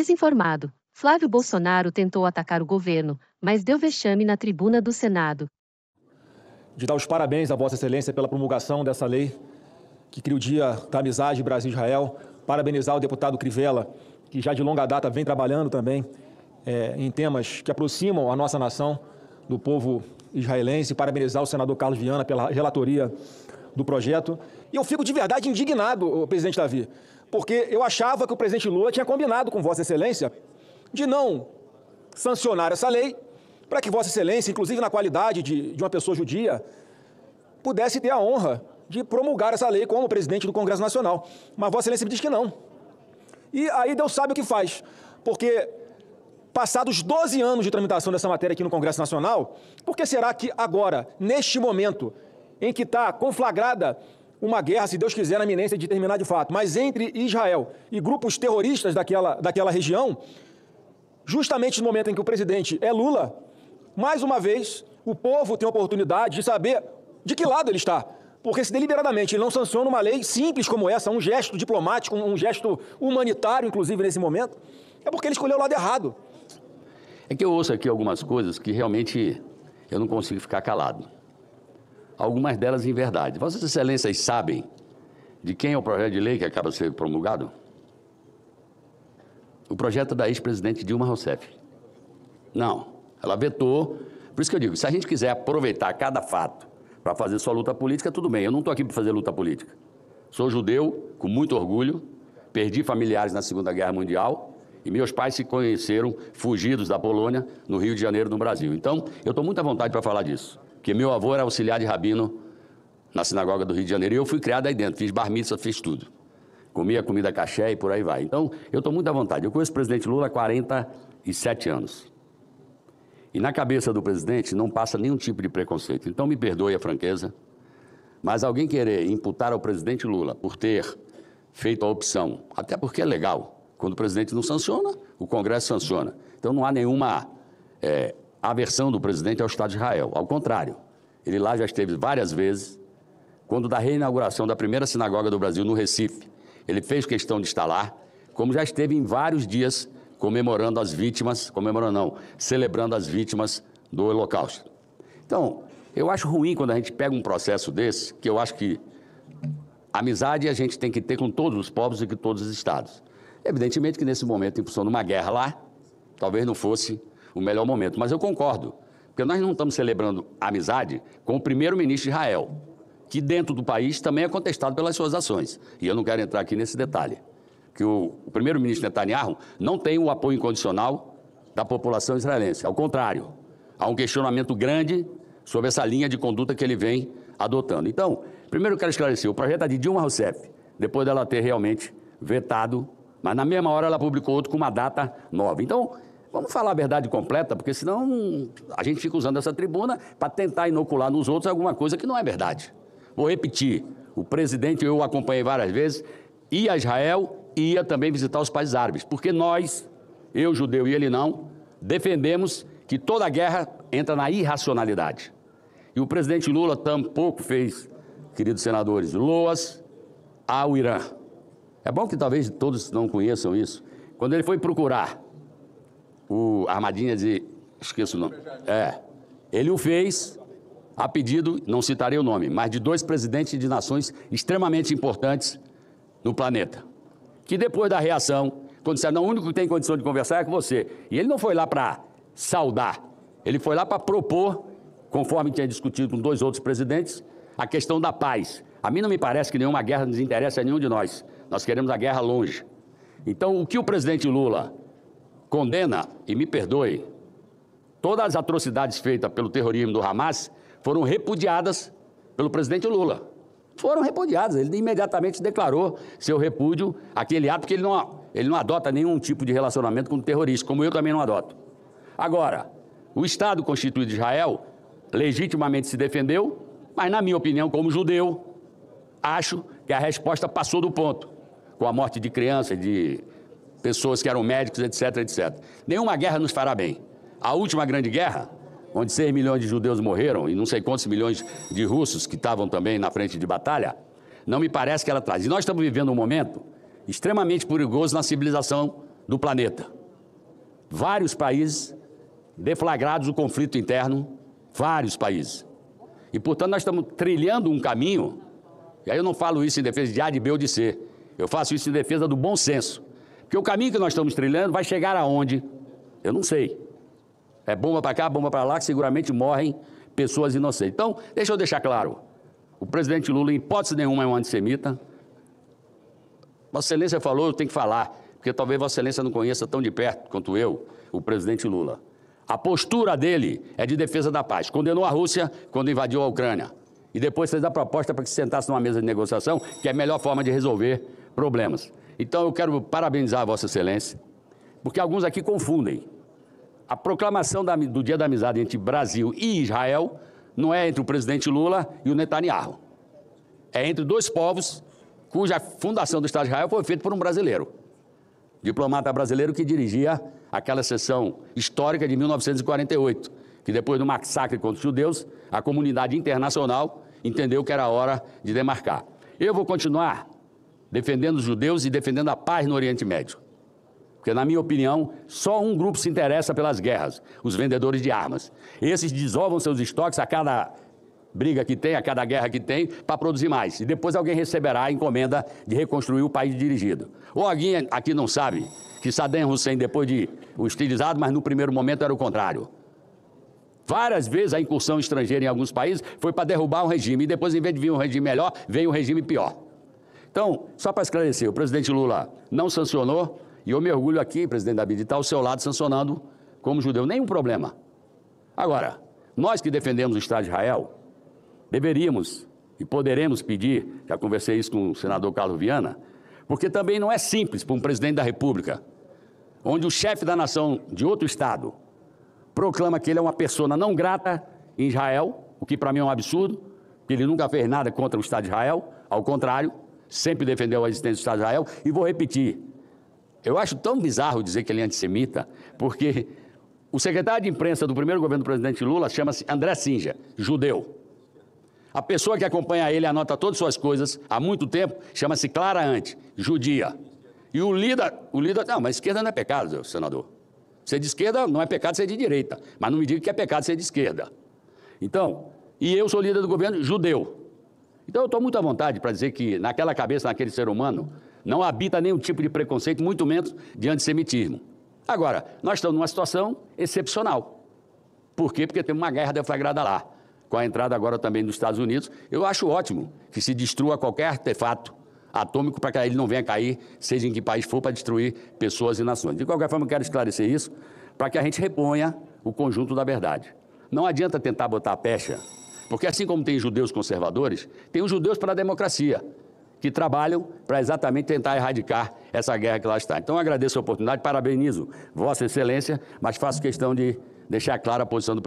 Desinformado. Flávio Bolsonaro tentou atacar o governo, mas deu vexame na tribuna do Senado. De dar os parabéns a Vossa Excelência pela promulgação dessa lei que cria o Dia da Amizade Brasil-Israel. Parabenizar o deputado Crivella, que já de longa data vem trabalhando também em temas que aproximam a nossa nação do povo israelense. Parabenizar o senador Carlos Viana pela relatoria do projeto. E eu fico de verdade indignado, presidente Davi, porque eu achava que o presidente Lula tinha combinado com Vossa Excelência de não sancionar essa lei para que Vossa Excelência, inclusive na qualidade de uma pessoa judia, pudesse ter a honra de promulgar essa lei como presidente do Congresso Nacional. Mas Vossa Excelência me diz que não. E aí Deus sabe o que faz, porque passados 12 anos de tramitação dessa matéria aqui no Congresso Nacional, por que será que agora, neste momento em que está conflagrada uma guerra, se Deus quiser, na iminência de terminar de fato, mas entre Israel e grupos terroristas daquela região, justamente no momento em que o presidente é Lula, mais uma vez, o povo tem a oportunidade de saber de que lado ele está. Porque se deliberadamente ele não sanciona uma lei simples como essa, um gesto diplomático, um gesto humanitário, inclusive, nesse momento, é porque ele escolheu o lado errado. É que eu ouço aqui algumas coisas que realmente eu não consigo ficar calado. Algumas delas em verdade. Vossas Excelências sabem de quem é o projeto de lei que acaba de ser promulgado? O projeto da ex-presidente Dilma Rousseff. Não, ela vetou. Por isso que eu digo, se a gente quiser aproveitar cada fato para fazer sua luta política, tudo bem. Eu não estou aqui para fazer luta política. Sou judeu, com muito orgulho, perdi familiares na Segunda Guerra Mundial e meus pais se conheceram fugidos da Polônia, no Rio de Janeiro, no Brasil. Então, eu estou muito à vontade para falar disso, porque meu avô era auxiliar de rabino na sinagoga do Rio de Janeiro e eu fui criado aí dentro, fiz bar mitzvah, fiz tudo. Comia comida caché e por aí vai. Então, eu estou muito à vontade. Eu conheço o presidente Lula há 47 anos. E na cabeça do presidente não passa nenhum tipo de preconceito. Então, me perdoe a franqueza, mas alguém querer imputar ao presidente Lula por ter feito a opção, até porque é legal, quando o presidente não sanciona, o Congresso sanciona. Então, não há nenhuma aversão do presidente ao Estado de Israel. Ao contrário, ele lá já esteve várias vezes. Quando da reinauguração da primeira sinagoga do Brasil, no Recife, ele fez questão de estar lá, como já esteve em vários dias comemorando as vítimas, celebrando as vítimas do Holocausto. Então, eu acho ruim quando a gente pega um processo desse, que eu acho que amizade a gente tem que ter com todos os povos e com todos os estados. Evidentemente que nesse momento, em função de uma guerra lá, talvez não fosse o melhor momento, mas eu concordo, porque nós não estamos celebrando amizade com o primeiro-ministro de Israel, que dentro do país também é contestado pelas suas ações, e eu não quero entrar aqui nesse detalhe. Que o primeiro-ministro Netanyahu não tem o apoio incondicional da população israelense. Ao contrário, há um questionamento grande sobre essa linha de conduta que ele vem adotando. Então, primeiro eu quero esclarecer, o projeto é de Dilma Rousseff, depois dela ter realmente vetado, mas na mesma hora ela publicou outro com uma data nova. Então, vamos falar a verdade completa, porque senão a gente fica usando essa tribuna para tentar inocular nos outros alguma coisa que não é verdade. Vou repetir, o presidente, eu o acompanhei várias vezes, ia a Israel e ia também visitar os países árabes, porque nós, eu judeu e ele não, defendemos que toda guerra entra na irracionalidade. E o presidente Lula tampouco fez, queridos senadores, loas ao Irã. É bom que talvez todos não conheçam isso. Quando ele foi procurar o Ahmadinejad de... esqueço o nome. Ele o fez a pedido, não citarei o nome, mas de 2 presidentes de nações extremamente importantes no planeta. Que depois da reação, quando disseram, não, o único que tem condição de conversar é com você. E ele não foi lá para saudar, ele foi lá para propor, conforme tinha discutido com 2 outros presidentes, a questão da paz. A mim não me parece que nenhuma guerra nos interessa a nenhum de nós. Nós queremos a guerra longe. Então, o que o presidente Lula condena, e me perdoe, todas as atrocidades feitas pelo terrorismo do Hamas foram repudiadas pelo presidente Lula. Foram repudiadas. Ele imediatamente declarou seu repúdio àquele ato, porque ele não adota nenhum tipo de relacionamento com o terrorista, como eu também não adoto. Agora, o Estado Constituído de Israel legitimamente se defendeu, mas, na minha opinião, como judeu, acho que a resposta passou do ponto, com a morte de crianças, de pessoas que eram médicos, etc, etc. Nenhuma guerra nos fará bem. A última grande guerra, onde 6 milhões de judeus morreram e não sei quantos milhões de russos que estavam também na frente de batalha, não me parece que ela traz. E nós estamos vivendo um momento extremamente perigoso na civilização do planeta. vários países deflagrados o conflito interno, vários países. E, portanto, nós estamos trilhando um caminho, e aí eu não falo isso em defesa de A, de B ou de C, eu faço isso em defesa do bom senso. Porque o caminho que nós estamos trilhando vai chegar aonde? Eu não sei. É bomba para cá, bomba para lá, que seguramente morrem pessoas inocentes. Então, deixa eu deixar claro, o presidente Lula, em hipótese nenhuma, é um antissemita. Vossa Excelência falou, eu tenho que falar, porque talvez Vossa Excelência não conheça tão de perto quanto eu, o presidente Lula. A postura dele é de defesa da paz. Condenou a Rússia quando invadiu a Ucrânia. E depois fez a proposta para que se sentasse numa mesa de negociação, que é a melhor forma de resolver problemas. Então, eu quero parabenizar a Vossa Excelência, porque alguns aqui confundem. A proclamação do Dia da Amizade entre Brasil e Israel não é entre o presidente Lula e o Netanyahu. É entre dois povos cuja fundação do Estado de Israel foi feita por um brasileiro. Diplomata brasileiro que dirigia aquela sessão histórica de 1948, que depois do massacre contra os judeus, a comunidade internacional entendeu que era hora de demarcar. Eu vou continuar defendendo os judeus e defendendo a paz no Oriente Médio. Porque, na minha opinião, só um grupo se interessa pelas guerras, os vendedores de armas. Esses desovam seus estoques a cada briga que tem, a cada guerra que tem, para produzir mais. E depois alguém receberá a encomenda de reconstruir o país dirigido. Ou alguém aqui não sabe que Saddam Hussein, depois de o estilizado, mas no primeiro momento era o contrário. Várias vezes a incursão estrangeira em alguns países foi para derrubar um regime, e depois, em vez de vir um regime melhor, veio um regime pior. Então, só para esclarecer, o presidente Lula não sancionou, e eu me orgulho aqui, presidente Davi, de estar ao seu lado sancionando como judeu. Nenhum problema. Agora, nós que defendemos o Estado de Israel, deveríamos e poderemos pedir, já conversei isso com o senador Carlos Viana, porque também não é simples para um presidente da República, onde o chefe da nação de outro Estado proclama que ele é uma pessoa não grata em Israel, o que para mim é um absurdo, que ele nunca fez nada contra o Estado de Israel, ao contrário, sempre defendeu a existência do Estado de Israel, e vou repetir, eu acho tão bizarro dizer que ele é antissemita, porque o secretário de imprensa do primeiro governo do presidente Lula chama-se André Sinja, judeu. A pessoa que acompanha ele, anota todas as suas coisas há muito tempo, chama-se Clara Ante, judia. E o líder, não, mas esquerda não é pecado, senador. Ser de esquerda não é pecado ser de direita, mas não me diga que é pecado ser de esquerda. Então, e eu sou líder do governo judeu. Então eu estou muito à vontade para dizer que naquela cabeça, naquele ser humano, não habita nenhum tipo de preconceito, muito menos de antissemitismo. Agora, nós estamos numa situação excepcional. Por quê? Porque temos uma guerra deflagrada lá, com a entrada agora também dos Estados Unidos. Eu acho ótimo que se destrua qualquer artefato atômico para que ele não venha cair, seja em que país for, para destruir pessoas e nações. De qualquer forma, eu quero esclarecer isso para que a gente reponha o conjunto da verdade. Não adianta tentar botar a pecha, porque assim como tem judeus conservadores, tem os judeus para a democracia, que trabalham para exatamente tentar erradicar essa guerra que lá está. Então, eu agradeço a oportunidade, parabenizo Vossa Excelência, mas faço questão de deixar clara a posição do presidente.